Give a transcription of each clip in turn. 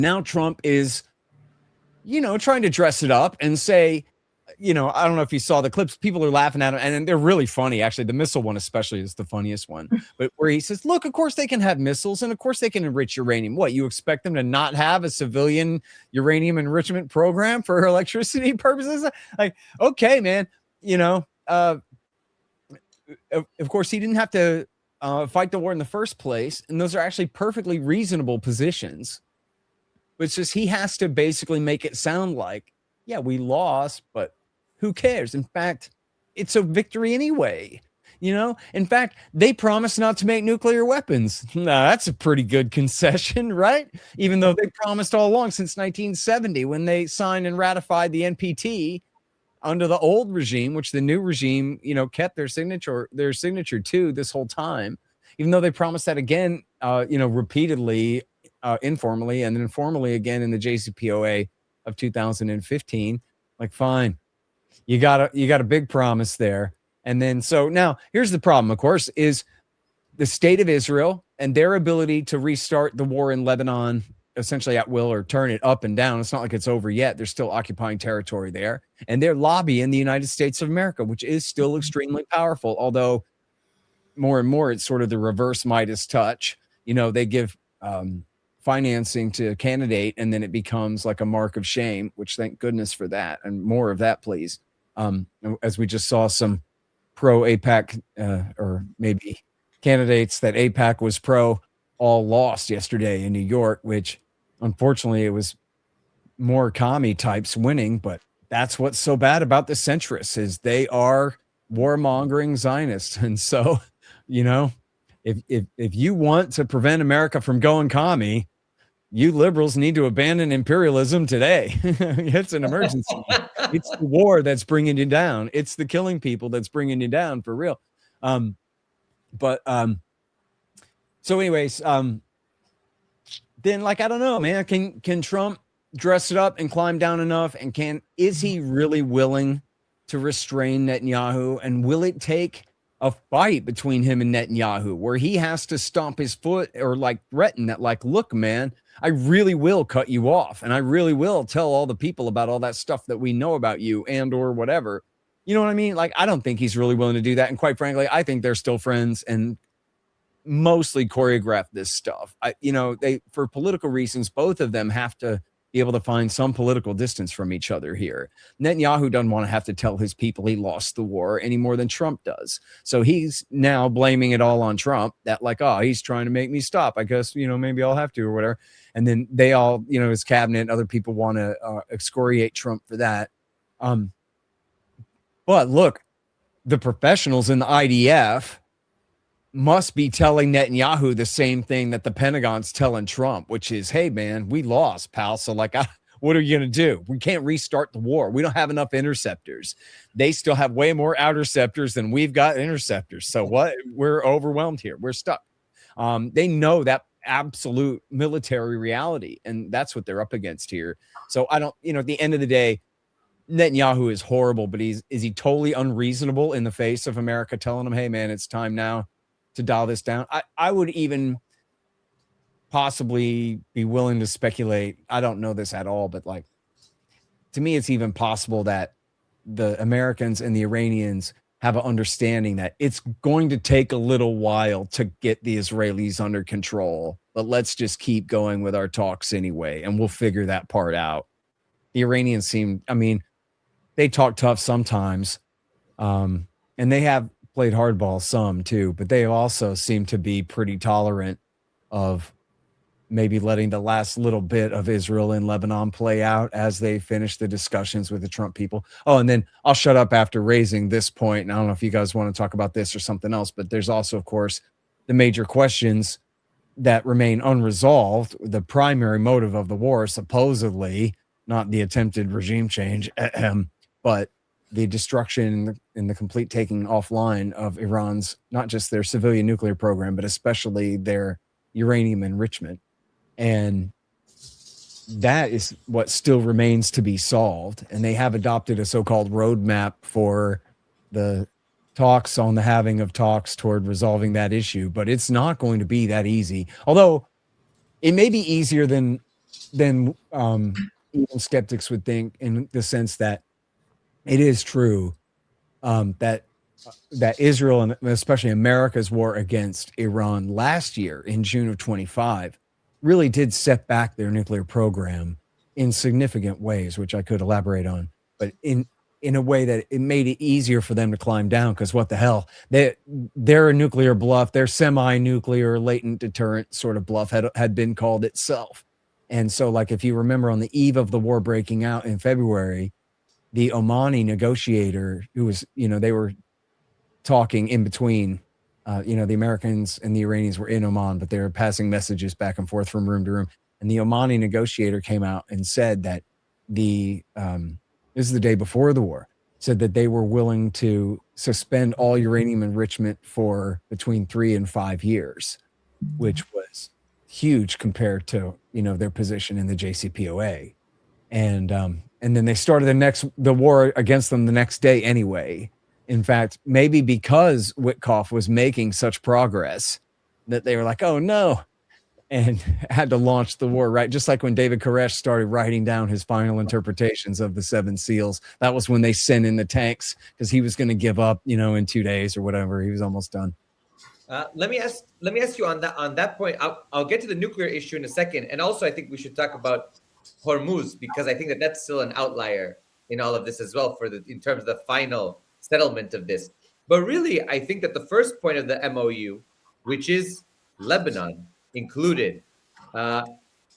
Now Trump is, trying to dress it up and say, I don't know if you saw the clips. People are laughing at him, and they're really funny. Actually, the missile one especially is the funniest one. But where he says, look, of course they can have missiles, and of course they can enrich uranium. What, you expect them to not have a civilian uranium enrichment program for electricity purposes? Like, okay, man, of course he didn't have to fight the war in the first place, and those are actually perfectly reasonable positions. But it's just he has to basically make it sound like, yeah, we lost, but who cares? In fact, it's a victory anyway. In fact, they promised not to make nuclear weapons. Now, that's a pretty good concession, right? Even though they promised all along since 1970 when they signed and ratified the NPT under the old regime, which the new regime, kept their signature to this whole time, even though they promised that again, repeatedly, informally, and then formally again in the JCPOA of 2015. Like, fine, you got a big promise there. And then, so now here's the problem, of course, is the state of Israel and their ability to restart the war in Lebanon essentially at will, or turn it up and down. It's not like it's over yet. They're still occupying territory there, and they're lobbying the United States of America, which is still extremely powerful. Although more and more, it's sort of the reverse Midas touch. They give financing to a candidate, and then it becomes like a mark of shame, which thank goodness for that, and more of that, please. As we just saw some pro AIPAC or maybe candidates that AIPAC was pro all lost yesterday in New York, which unfortunately it was more commie types winning. But that's what's so bad about the centrists, is they are warmongering Zionists. And so, if you want to prevent America from going commie, you liberals need to abandon imperialism today. It's an emergency. It's the war that's bringing you down. It's the killing people that's bringing you down for real. So anyways, then, like, I don't know, man, can Trump dress it up and climb down enough? And is he really willing to restrain Netanyahu? And will it take a fight between him and Netanyahu where he has to stomp his foot or like threaten that, like, look, man, I really will cut you off, and I really will tell all the people about all that stuff that we know about you, and or whatever. You know what I mean? Like, I don't think he's really willing to do that. And quite frankly, I think they're still friends and mostly choreograph this stuff. They, for political reasons, both of them have to be able to find some political distance from each other here. Netanyahu doesn't want to have to tell his people he lost the war any more than Trump does. So he's now blaming it all on Trump, that like, oh, he's trying to make me stop. I guess, maybe I'll have to or whatever. And then they all, his cabinet, other people want to excoriate Trump for that. But look, the professionals in the IDF must be telling Netanyahu the same thing that the Pentagon's telling Trump, which is, hey, man, we lost, pal. So, like, what are you going to do? We can't restart the war. We don't have enough interceptors. They still have way more interceptors than we've got interceptors. So what? We're overwhelmed here. We're stuck. They know that absolute military reality, and that's what they're up against here. So I don't, at the end of the day, Netanyahu is horrible, but is he totally unreasonable in the face of America telling him, hey, man, it's time now to dial this down? I would even possibly be willing to speculate. I don't know this at all, but like, to me, it's even possible that the Americans and the Iranians have an understanding that it's going to take a little while to get the Israelis under control, but let's just keep going with our talks anyway, and we'll figure that part out. The Iranians they talk tough sometimes, and they have played hardball some too, but they also seem to be pretty tolerant of maybe letting the last little bit of Israel and Lebanon play out as they finish the discussions with the Trump people. Oh, and then I'll shut up after raising this point, and I don't know if you guys want to talk about this or something else, but there's also, of course, the major questions that remain unresolved. The primary motive of the war, supposedly, not the attempted regime change, but the destruction and the complete taking offline of Iran's, not just their civilian nuclear program, but especially their uranium enrichment. And that is what still remains to be solved. And they have adopted a so-called roadmap for the talks on the having of talks toward resolving that issue. But it's not going to be that easy. Although it may be easier than than even skeptics would think, in the sense that it is true that Israel, and especially America's war against Iran last year in June of 25 really did set back their nuclear program in significant ways, which I could elaborate on, but in a way that it made it easier for them to climb down. Because what the hell, they're a nuclear bluff, their semi-nuclear latent deterrent sort of bluff had been called itself. And so, like, if you remember, on the eve of the war breaking out in February, the Omani negotiator, who was, they were talking in between, the Americans and the Iranians were in Oman, but they were passing messages back and forth from room to room. And the Omani negotiator came out and said that this is the day before the war, said that they were willing to suspend all uranium enrichment for between 3 and 5 years, which was huge compared to, their position in the JCPOA. And then they started the war against them the next day anyway. In fact, maybe because Witkoff was making such progress that they were like, oh no, and had to launch the war, right? Just like when David Koresh started writing down his final interpretations of the 7 Seals, that was when they sent in the tanks, because he was going to give up, in 2 days or whatever. He was almost done. Let me ask you on that point. I'll get to the nuclear issue in a second, and also I think we should talk about Hormuz, because I think that that's still an outlier in all of this as well, in terms of the final settlement of this. But really, I think that the first point of the MOU, which is Lebanon included,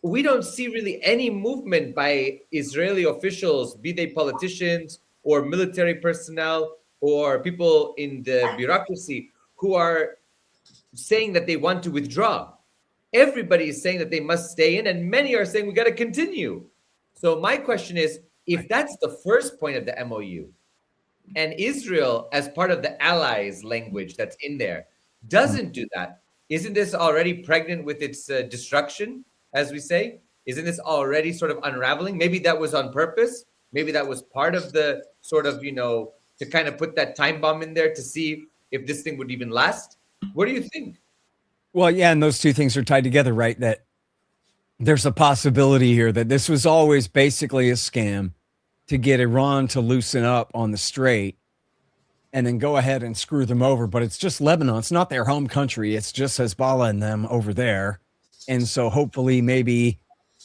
we don't see really any movement by Israeli officials, be they politicians or military personnel or people in the bureaucracy, who are saying that they want to withdraw. Everybody is saying that they must stay in, and many are saying we got to continue. So my question is, if that's the first point of the MOU, and Israel, as part of the allies language that's in there, doesn't do that, isn't this already pregnant with its destruction, as we say? Isn't this already sort of unraveling? Maybe that was on purpose. Maybe that was part of the sort of, to kind of put that time bomb in there to see if this thing would even last. What do you think? Well, yeah, and those two things are tied together, right? That there's a possibility here that this was always basically a scam to get Iran to loosen up on the strait and then go ahead and screw them over. But it's just Lebanon. It's not their home country. It's just Hezbollah and them over there. And so hopefully maybe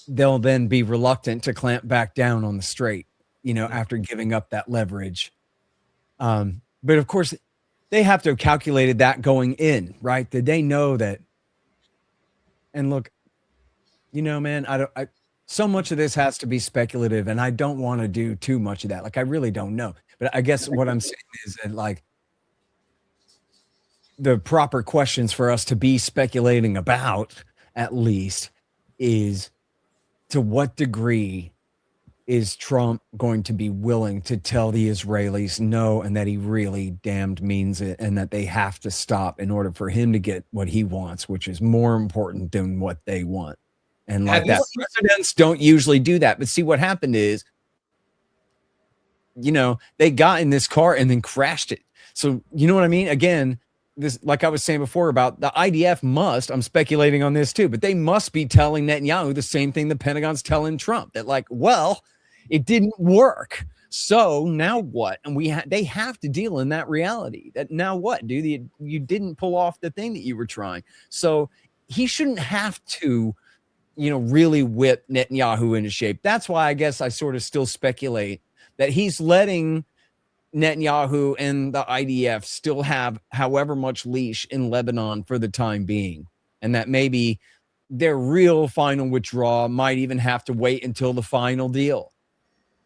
they'll then be reluctant to clamp back down on the strait, after giving up that leverage. But of course, they have to have calculated that going in, right? Did they know that? And look, man, so much of this has to be speculative, and I don't want to do too much of that. Like, I really don't know. But I guess what I'm saying is that, like, the proper questions for us to be speculating about, at least, is to what degree is Trump going to be willing to tell the Israelis no, and that he really damned means it, and that they have to stop in order for him to get what he wants, which is more important than what they want. And like that, presidents don't usually do that. But see, what happened is, they got in this car and then crashed it. So, you know what I mean? Again, this, like I was saying before about the IDF I'm speculating on this too, but they must be telling Netanyahu the same thing the Pentagon's telling Trump, that like, well, it didn't work. So now what? And they have to deal in that reality that now what, dude? You didn't pull off the thing that you were trying. So he shouldn't have to, really whip Netanyahu into shape. That's why I guess I sort of still speculate that he's letting Netanyahu and the IDF still have however much leash in Lebanon for the time being, and that maybe their real final withdrawal might even have to wait until the final deal.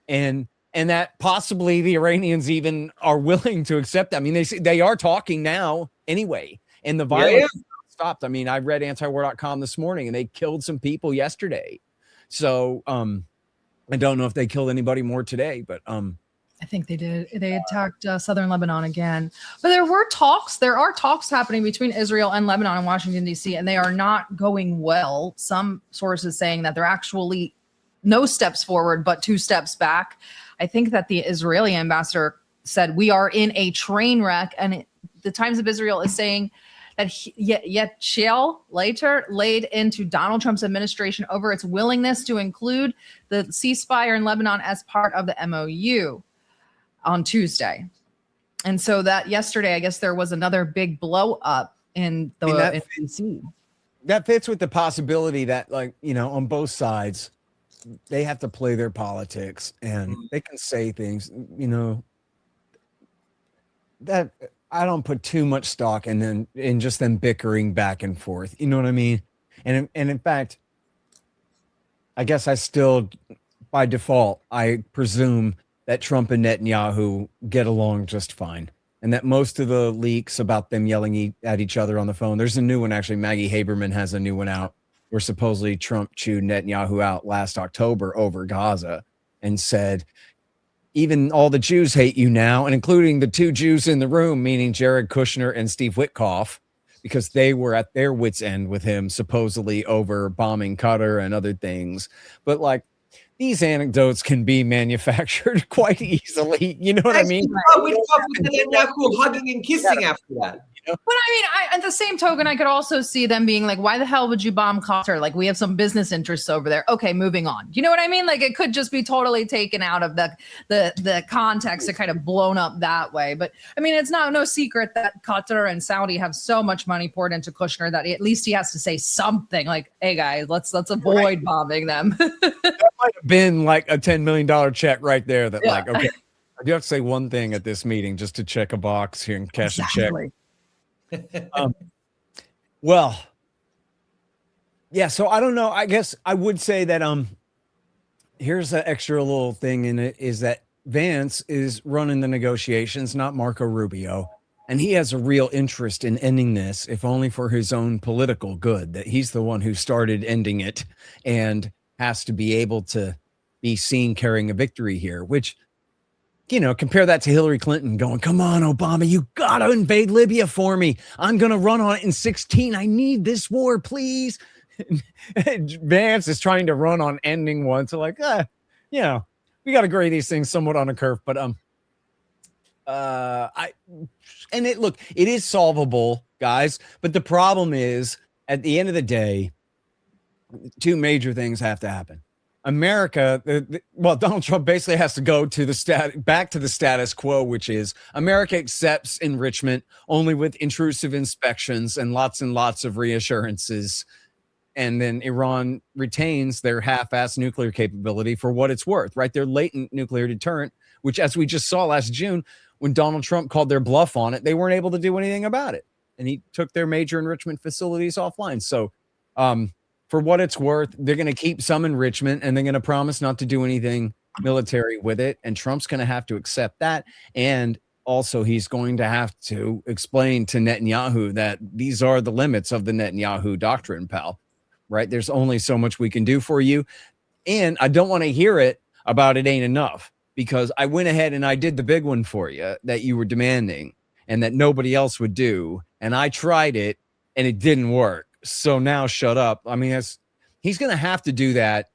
And that possibly the Iranians even are willing to accept that. I mean, they are talking now anyway, and the violence stopped. I mean, I read antiwar.com this morning, and they killed some people yesterday. So I don't know if they killed anybody more today, but I think they did. They attacked southern Lebanon again. But there are talks happening between Israel and Lebanon in Washington, D.C., and they are not going well. Some sources saying that they're actually no steps forward, but 2 steps back. I think that the Israeli ambassador said, we are in a train wreck. And the Times of Israel is saying that yet Shell later laid into Donald Trump's administration over its willingness to include the ceasefire in Lebanon as part of the MOU on Tuesday. And so that yesterday, I guess there was another big blow up in the in DC. That fits with the possibility that, like, you know, on both sides, they have to play their politics and they can say things, you know, that I don't put too much stock in just them bickering back and forth. You know what I mean? And in fact, I guess I still, by default, I presume that Trump and Netanyahu get along just fine. And that most of the leaks about them yelling at each other on the phone, there's a new one, actually. Maggie Haberman has a new one out where supposedly Trump chewed Netanyahu out last October over Gaza and said, even all the Jews hate you now, and including the two Jews in the room, meaning Jared Kushner and Steve Witkoff, because they were at their wits' end with him, supposedly over bombing Qatar and other things. But like, these anecdotes can be manufactured quite easily. You know what I mean? Netanyahu hugging and kissing after that. But I mean, at the same token, I could also see them being like, why the hell would you bomb Qatar? Like, we have some business interests over there. Okay, moving on. You know what I mean? Like, it could just be totally taken out of the context and kind of blown up that way. But I mean, it's no secret that Qatar and Saudi have so much money poured into Kushner that at least he has to say something like, hey guys, let's avoid bombing them. That might have been like a $10 million check right there that like, okay, I do have to say one thing at this meeting just to check a box here and cash a check. Well, yeah, so I don't know. I guess I would say that here's an extra little thing in it, is that Vance is running the negotiations, not Marco Rubio, and he has a real interest in ending this, if only for his own political good, that he's the one who started ending it and has to be able to be seen carrying a victory here, which, you know, compare that to Hillary Clinton going, come on, Obama, you got to invade Libya for me. I'm going to run on it in 2016. I need this war, please. Vance is trying to run on ending one. So like, you know, we got to grade these things somewhat on a curve, but, look, it is solvable, guys. But the problem is, at the end of the day, two major things have to happen. America, Donald Trump basically has to go to back to the status quo, which is America accepts enrichment only with intrusive inspections and lots of reassurances. And then Iran retains their half-assed nuclear capability for what it's worth, right? Their latent nuclear deterrent, which, as we just saw last June, when Donald Trump called their bluff on it, they weren't able to do anything about it. And he took their major enrichment facilities offline. So, for what it's worth, they're going to keep some enrichment and they're going to promise not to do anything military with it. And Trump's going to have to accept that. And also, he's going to have to explain to Netanyahu that these are the limits of the Netanyahu doctrine, pal, right? There's only so much we can do for you. And I don't want to hear it about it ain't enough, because I went ahead and I did the big one for you that you were demanding and that nobody else would do. And I tried it and it didn't work. So now shut up. I mean, he's going to have to do that,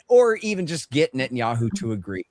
or even just get Netanyahu to agree.